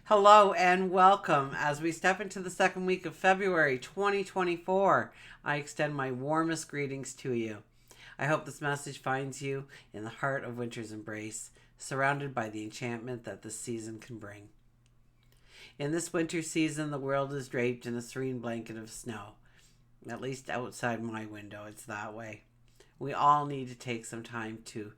Hello and welcome. As we step into the second week of February 2024, I extend my warmest greetings to you. I hope this message finds you in the heart of winter's embrace, surrounded by the enchantment that this season can bring. In this winter season, the world is draped in a serene blanket of snow. At least outside my window, it's that way. We all need to take some time to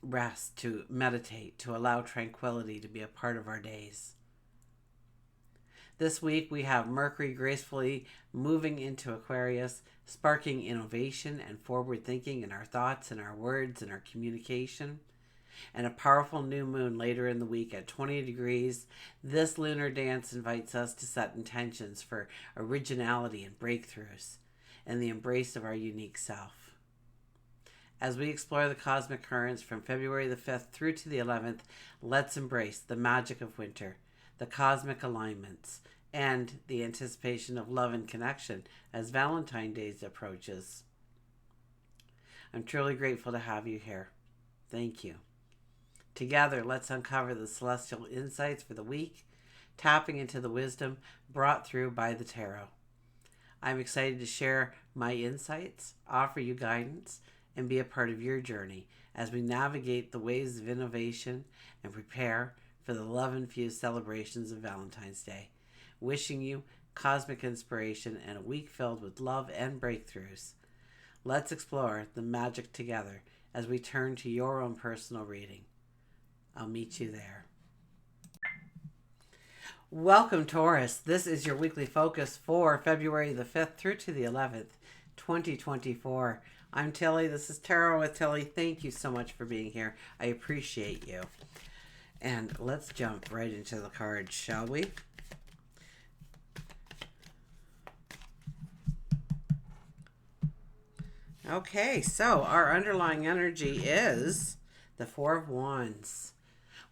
rest, to meditate, to allow tranquility to be a part of our days. This week we have Mercury gracefully moving into Aquarius, sparking innovation and forward thinking in our thoughts and our words and our communication. And a powerful new moon later in the week at 20 degrees. This lunar dance invites us to set intentions for originality and breakthroughs and the embrace of our unique self. As we explore the cosmic currents from February the 5th through to the 11th, let's embrace the magic of winter, the cosmic alignments, and the anticipation of love and connection as Valentine's Day approaches. I'm truly grateful to have you here. Thank you. Together, let's uncover the celestial insights for the week, tapping into the wisdom brought through by the tarot. I'm excited to share my insights, offer you guidance, and be a part of your journey as we navigate the ways of innovation and prepare for the love-infused celebrations of Valentine's Day. Wishing you cosmic inspiration and a week filled with love and breakthroughs. Let's explore the magic together as we turn to your own personal reading. I'll meet you there. Welcome, Taurus. This is your weekly focus for February the 5th through to the 11th, 2024. I'm Tilly. This is Tarot with Tilly. Thank you so much for being here. I appreciate you. And let's jump right into the cards, shall we? Okay, so our underlying energy is the Four of Wands.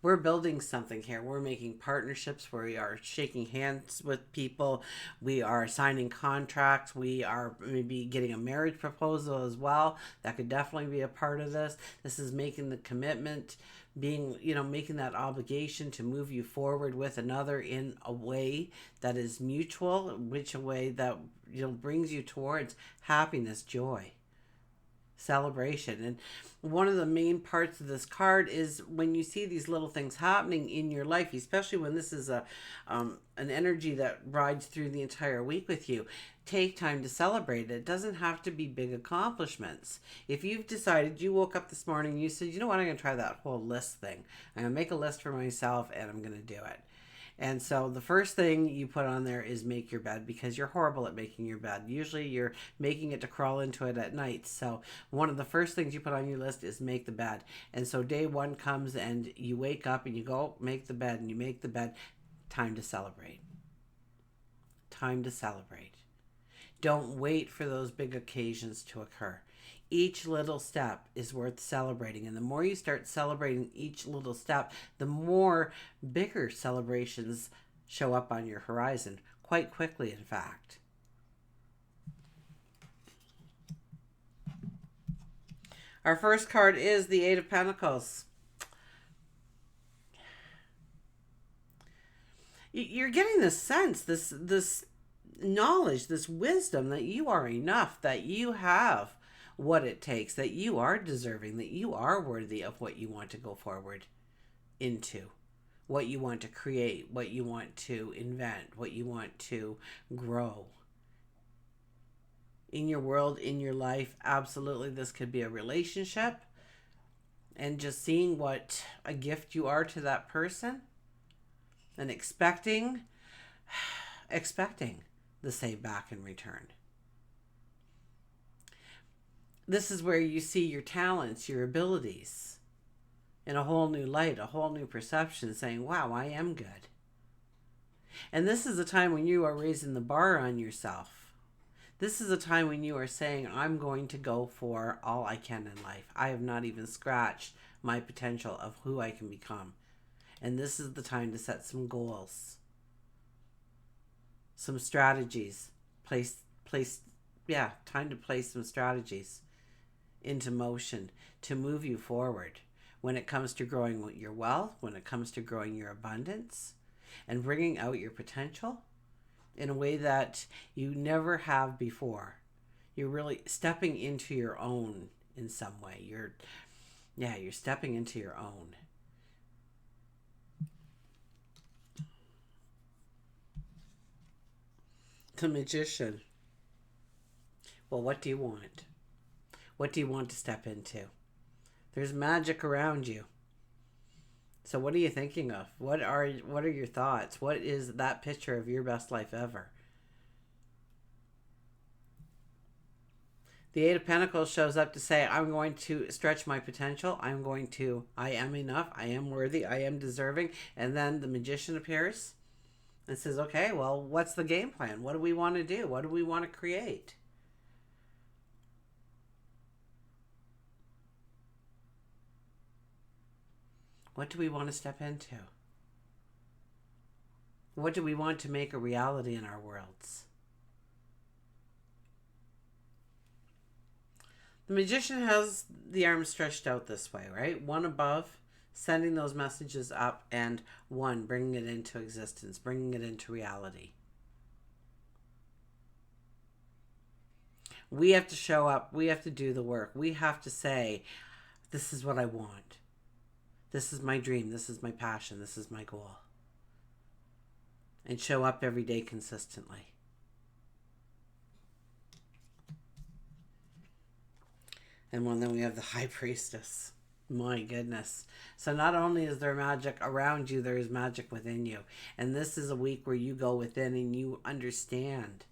We're building something here. We're making partnerships. We are shaking hands with people. We are signing contracts. We are maybe getting a marriage proposal as well. That could definitely be a part of this. This is making the commitment, making that obligation to move you forward with another in a way that is mutual, which a way that brings you towards happiness, joy, celebration. And one of the main parts of this card is when you see these little things happening in your life, especially when this is an energy that rides through the entire week with you, take time to celebrate it. It doesn't have to be big accomplishments. If you've decided, you woke up this morning and you said, you know what, I'm going to try that whole list thing. I'm going to make a list for myself and I'm going to do it. And so the first thing you put on there is make your bed, because you're horrible at making your bed. Usually you're making it to crawl into it at night. So one of the first things you put on your list is make the bed. And so day one comes and you wake up and you go make the bed, and you make the bed. Time to celebrate. Time to celebrate. Don't wait for those big occasions to occur. Each little step is worth celebrating. And the more you start celebrating each little step, the more bigger celebrations show up on your horizon. Quite quickly, in fact. Our first card is the Eight of Pentacles. You're getting this sense, this knowledge, this wisdom that you are enough, that you have what it takes, that you are deserving, that you are worthy of what you want to go forward into, what you want to create, what you want to invent, what you want to grow. In your world, in your life, absolutely, this could be a relationship, and just seeing what a gift you are to that person and expecting the same back in return. This is where you see your talents, your abilities in a whole new light, a whole new perception, saying, wow, I am good. And this is a time when you are raising the bar on yourself. This is a time when you are saying, I'm going to go for all I can in life. I have not even scratched my potential of who I can become. And this is the time to set some goals, some strategies, time to place some strategies into motion to move you forward. when it comes to growing your wealth, when it comes to growing your abundance, and bringing out your potential in a way that you never have before. You're really stepping into your own in some way. You're stepping into your own. The Magician. Well, what do you want? What do you want to step into? There's magic around you. So what are you thinking of? What are your thoughts? What is that picture of your best life ever? The Eight of Pentacles shows up to say, I'm going to stretch my potential. I am enough. I am worthy. I am deserving. And then the Magician appears and says, okay, well, what's the game plan? What do we want to do? What do we want to create? What do we want to step into? What do we want to make a reality in our worlds? The Magician has the arms stretched out this way, right? One above, sending those messages up, and one bringing it into existence, bringing it into reality. We have to show up. We have to do the work. We have to say, this is what I want. This is my dream. This is my passion. This is my goal. And show up every day consistently. And then we have the High Priestess. My goodness. So not only is there magic around you, there is magic within you. And this is a week where you go within and you understand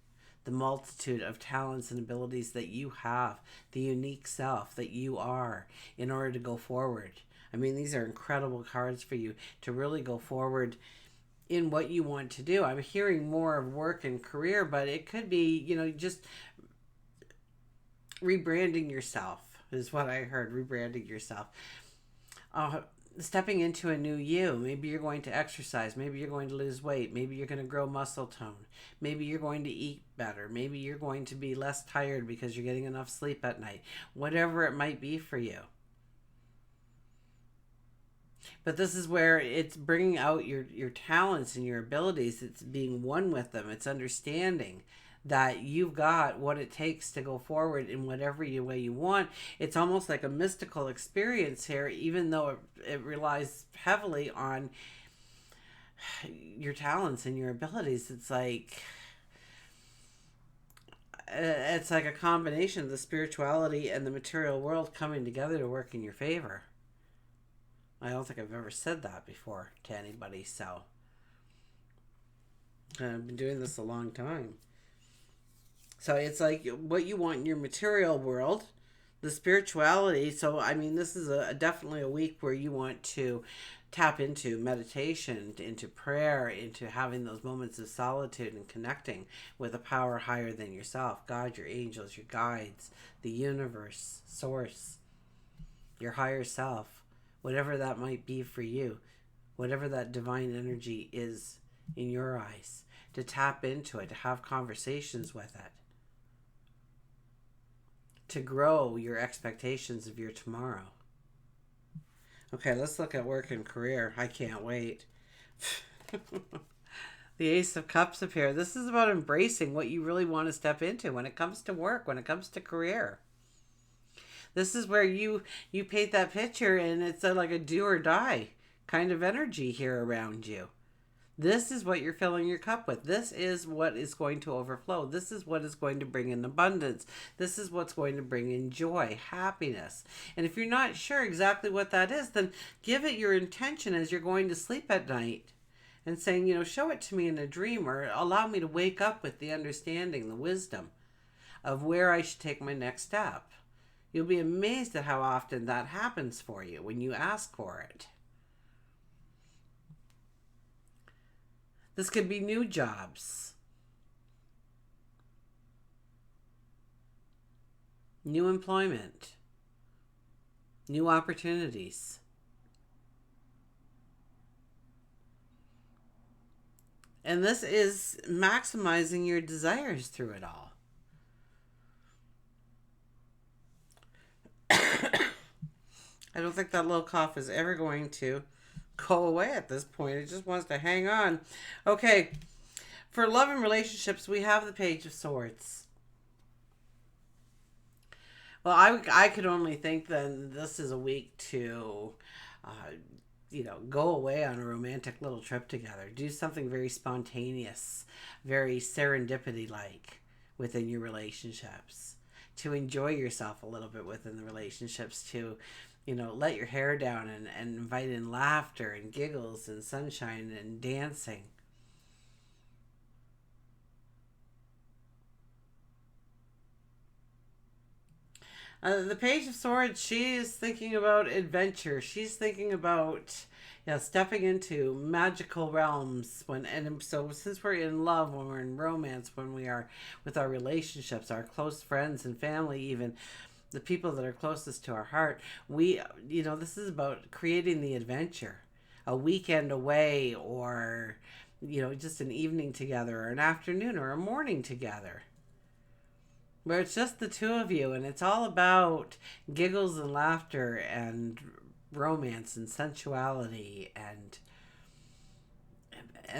the multitude of talents and abilities that you have, the unique self that you are, in order to go forward. I mean, these are incredible cards for you to really go forward in what you want to do. I'm hearing more of work and career, but it could be, just rebranding yourself is what I heard. Rebranding yourself. Stepping into a new you. Maybe you're going to exercise. Maybe you're going to lose weight. Maybe you're going to grow muscle tone. Maybe you're going to eat better. Maybe you're going to be less tired because you're getting enough sleep at night. Whatever it might be for you. But this is where it's bringing out your talents and your abilities. It's being one with them. It's understanding that you've got what it takes to go forward in whatever way you want. It's almost like a mystical experience here, even though it relies heavily on your talents and your abilities. It's like a combination of the spirituality and the material world coming together to work in your favor. I don't think I've ever said that before to anybody, so I've been doing this a long time. So it's like what you want in your material world, the spirituality. So, I mean, this is definitely a week where you want to tap into meditation, into prayer, into having those moments of solitude and connecting with a power higher than yourself. God, your angels, your guides, the universe, source, your higher self. Whatever that might be for you, whatever that divine energy is in your eyes, to tap into it, to have conversations with it, to grow your expectations of your tomorrow. Okay, let's look at work and career. I can't wait. The Ace of Cups appear. This is about embracing what you really want to step into when it comes to work, when it comes to career. This is where you paint that picture and it's like a do or die kind of energy here around you. This is what you're filling your cup with. This is what is going to overflow. This is what is going to bring in abundance. This is what's going to bring in joy, happiness. And if you're not sure exactly what that is, then give it your intention as you're going to sleep at night and saying, show it to me in a dream, or allow me to wake up with the understanding, the wisdom of where I should take my next step. You'll be amazed at how often that happens for you when you ask for it. This could be new jobs, new employment, new opportunities. And this is maximizing your desires through it all. I don't think that little cough is ever going to go away at this point. It just wants to hang on. Okay, for love and relationships, we have the Page of Swords. Well, I could only think then this is a week to, uh, go away on a romantic little trip together. Do something very spontaneous, very serendipity like within your relationships. To enjoy yourself a little bit within the relationships. To, let your hair down and invite in laughter and giggles and sunshine and dancing. The Page of Swords, she is thinking about adventure. She's thinking about, stepping into magical realms. And so since we're in love, when we're in romance, when we are with our relationships, our close friends and family, even the people that are closest to our heart, this is about creating the adventure. A weekend away, or, just an evening together, or an afternoon, or a morning together, where it's just the two of you, and it's all about giggles and laughter and romance and sensuality, and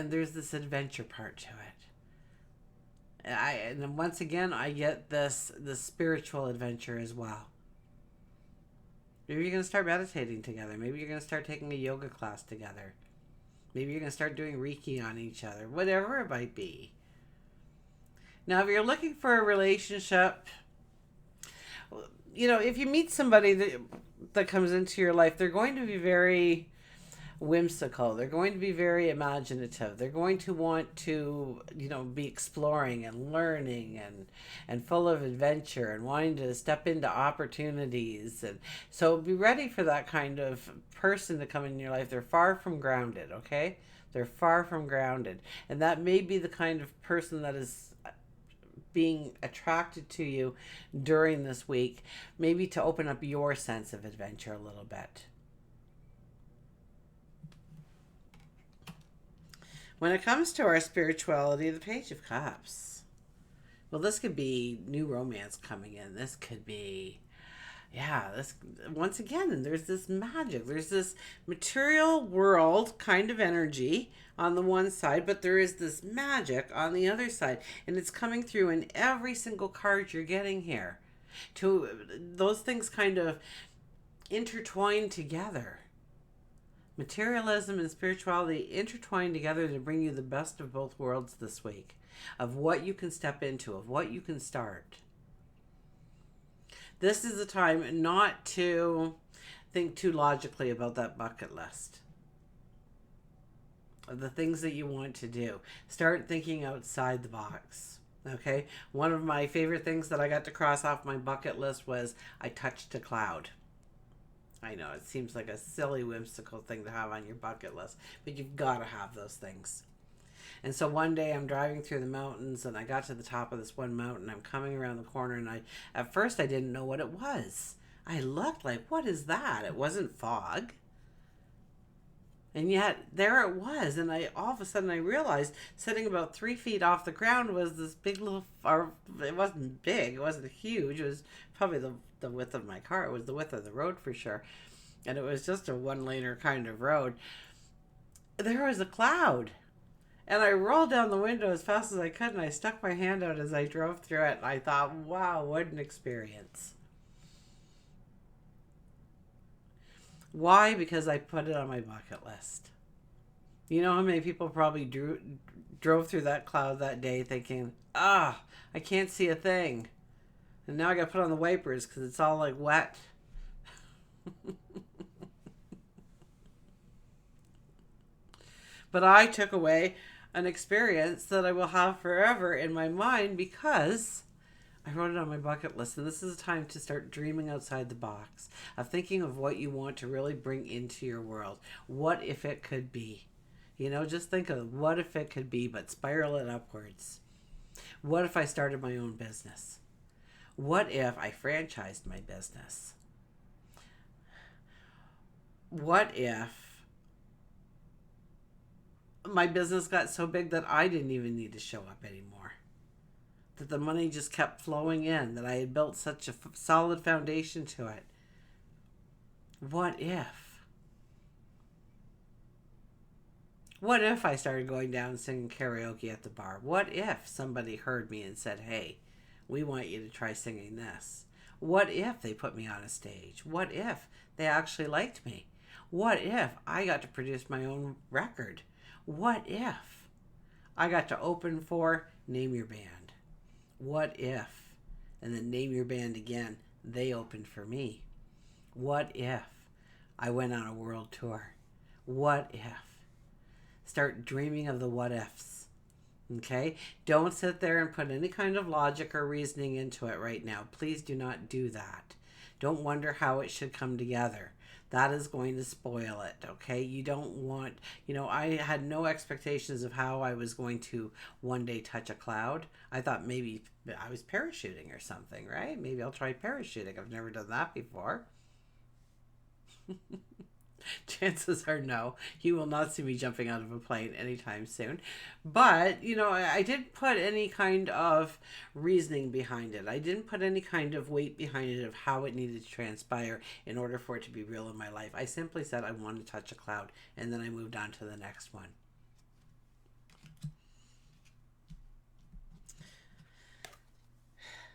there's this adventure part to it. And then once again, I get this spiritual adventure as well. Maybe you're going to start meditating together. Maybe you're going to start taking a yoga class together. Maybe you're going to start doing Reiki on each other. Whatever it might be. Now, if you're looking for a relationship, if you meet somebody that comes into your life, they're going to be very whimsical. They're going to be very imaginative. They're going to want to, be exploring and learning and full of adventure and wanting to step into opportunities. And so be ready for that kind of person to come in your life. They're far from grounded, okay? They're far from grounded. And that may be the kind of person that is being attracted to you during this week, maybe to open up your sense of adventure a little bit. When it comes to our spirituality, the Page of Cups. Well, this could be new romance coming in. This could be, this, once again, there's this magic. There's this material world kind of energy on the one side, but there is this magic on the other side. And it's coming through in every single card you're getting here. Those things kind of intertwine together. Materialism and spirituality intertwine together to bring you the best of both worlds this week, of what you can step into, of what you can start. This is a time not to think too logically about that bucket list of the things that you want to do. Start thinking outside the box. Okay? One of my favorite things that I got to cross off my bucket list was I touched a cloud. I know, it seems like a silly, whimsical thing to have on your bucket list, but you've got to have those things. And so one day I'm driving through the mountains, and I got to the top of this one mountain. I'm coming around the corner, and at first I didn't know what it was. I looked like, what is that? It wasn't fog. And yet there it was, and all of a sudden I realized sitting about 3 feet off the ground was this big little, or it wasn't big, it wasn't huge, it was probably the width of my car. It was the width of the road for sure. And it was just a one-laner kind of road. There was a cloud. And I rolled down the window as fast as I could, and I stuck my hand out as I drove through it. And I thought, wow, what an experience. Why? Because I put it on my bucket list. You know how many people probably drove through that cloud that day thinking, I can't see a thing. And now I got to put on the wipers because it's all like wet. But I took away an experience that I will have forever in my mind because I wrote it on my bucket list. And this is a time to start dreaming outside the box, of thinking of what you want to really bring into your world. What if it could be? Just think of what if it could be, but spiral it upwards. What if I started my own business? What if I franchised my business? What if my business got so big that I didn't even need to show up anymore? That the money just kept flowing in, that I had built such a solid foundation to it. What if? What if I started going down and singing karaoke at the bar? What if somebody heard me and said, hey, we want you to try singing this? What if they put me on a stage? What if they actually liked me? What if I got to produce my own record? What if I got to open for Name Your Band? What if? And then Name Your Band again, they opened for me. What if I went on a world tour? What if? Start dreaming of the what ifs. Okay? Don't sit there and put any kind of logic or reasoning into it right now. Please do not do that. Don't wonder how it should come together. That is going to spoil it. Okay? You don't want, I had no expectations of how I was going to one day touch a cloud. I thought maybe I was parachuting or something, right? Maybe I'll try parachuting. I've never done that before. Chances are no. You will not see me jumping out of a plane anytime soon. But, I didn't put any kind of reasoning behind it. I didn't put any kind of weight behind it of how it needed to transpire in order for it to be real in my life. I simply said I wanted to touch a cloud, and then I moved on to the next one.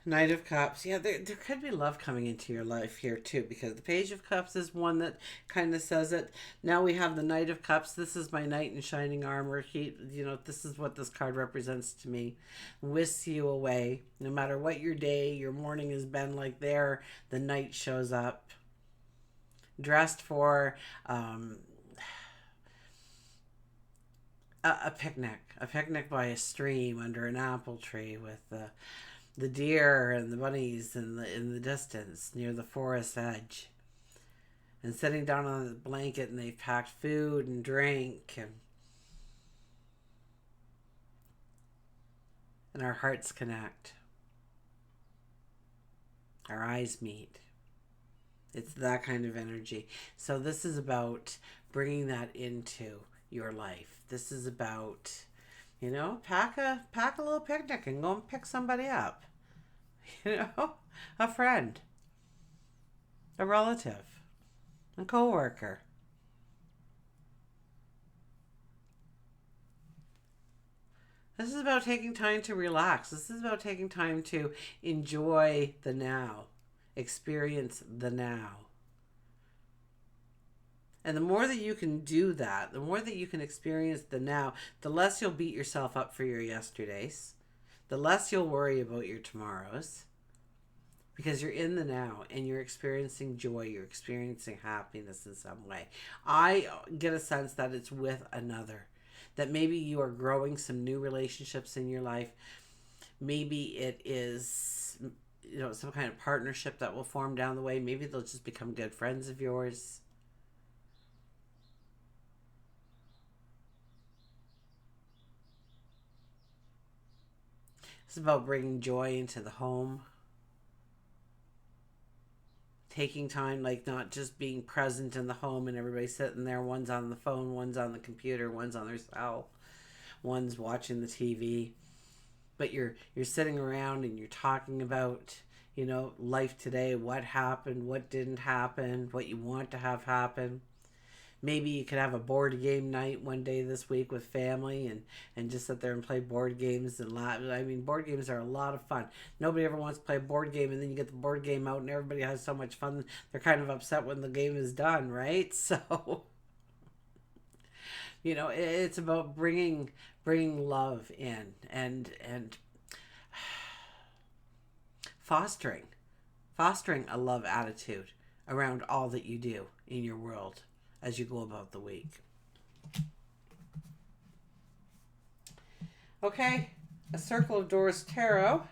Knight of Cups. Yeah, there could be love coming into your life here too, because the Page of Cups is one that kind of says it. Now we have the Knight of Cups. This is my knight in shining armor. This is what this card represents to me. Whisks you away. No matter what your day, your morning has been like, the knight shows up. Dressed for a picnic. A picnic by a stream under an apple tree with the deer and the bunnies in the distance near the forest edge, and sitting down on the blanket, and they've packed food and drink, and our hearts connect, our eyes meet. It's that kind of energy. So this is about bringing that into your life. This is about, pack a little picnic and go and pick somebody up. A friend, a relative, a coworker. This is about taking time to relax. This is about taking time to enjoy the now, experience the now. And the more that you can do that, the more that you can experience the now, the less you'll beat yourself up for your yesterdays, the less you'll worry about your tomorrows, because you're in the now and you're experiencing joy, you're experiencing happiness in some way. I get a sense that it's with another, that maybe you are growing some new relationships in your life. Maybe it is, some kind of partnership that will form down the way. Maybe they'll just become good friends of yours. It's about bringing joy into the home. Taking time, like not just being present in the home and everybody sitting there. One's on the phone, one's on the computer, one's on their cell, one's watching the TV. But you're sitting around and you're talking about, life today, what happened, what didn't happen, what you want to have happen. Maybe you could have a board game night one day this week with family and just sit there and play board games and laugh. I mean, board games are a lot of fun. Nobody ever wants to play a board game, and then you get the board game out and everybody has so much fun. They're kind of upset when the game is done, right? So, it's about bringing love in and fostering a love attitude around all that you do in your world as you go about the week. Okay, a Circle of Doors Tarot.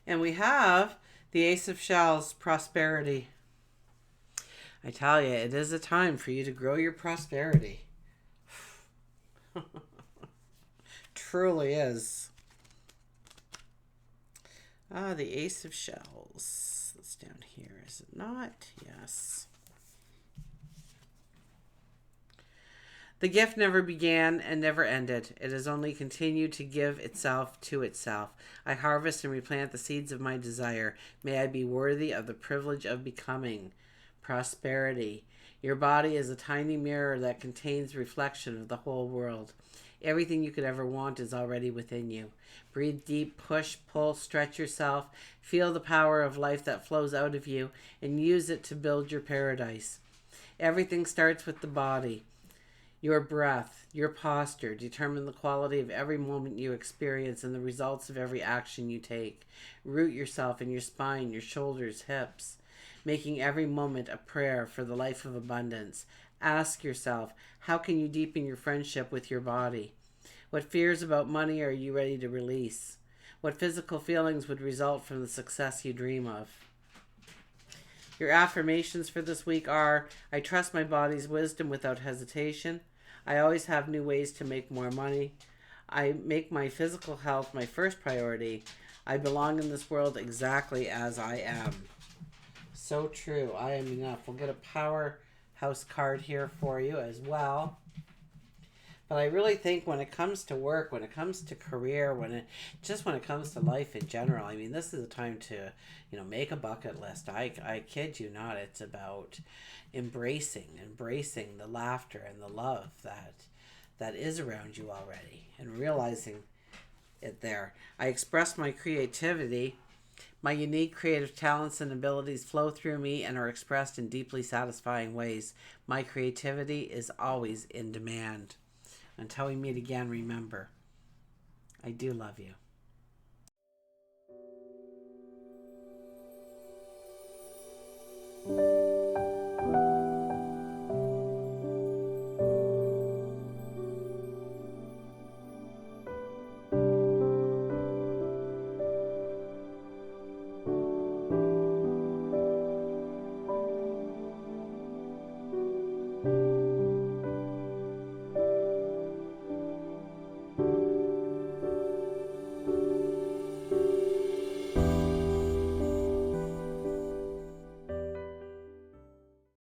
And we have the Ace of Shells, Prosperity. I tell you, it is a time for you to grow your prosperity. Truly is. The Ace of Shells. That's down here, is it not? Yes. The gift never began and never ended. It has only continued to give itself to itself. I harvest and replant the seeds of my desire. May I be worthy of the privilege of becoming. Prosperity. Your body is a tiny mirror that contains reflection of the whole world. Everything you could ever want is already within you. Breathe deep, push, pull, stretch yourself. Feel the power of life that flows out of you and use it to build your paradise. Everything starts with the body. Your breath, your posture determine the quality of every moment you experience and the results of every action you take. Root yourself in your spine, your shoulders, hips, making every moment a prayer for the life of abundance. Ask yourself, how can you deepen your friendship with your body? What fears about money are you ready to release? What physical feelings would result from the success you dream of? Your affirmations for this week are, I trust my body's wisdom without hesitation. I always have new ways to make more money. I make my physical health my first priority. I belong in this world exactly as I am. So true. I am enough. We'll get a powerhouse card here for you as well. But I really think when it comes to work, when it comes to career, when it comes to life in general, I mean, this is a time to, make a bucket list. I kid you not. It's about embracing the laughter and the love that is around you already and realizing it there. I express my creativity. My unique creative talents and abilities flow through me and are expressed in deeply satisfying ways. My creativity is always in demand. Until we meet again, remember, I do love you.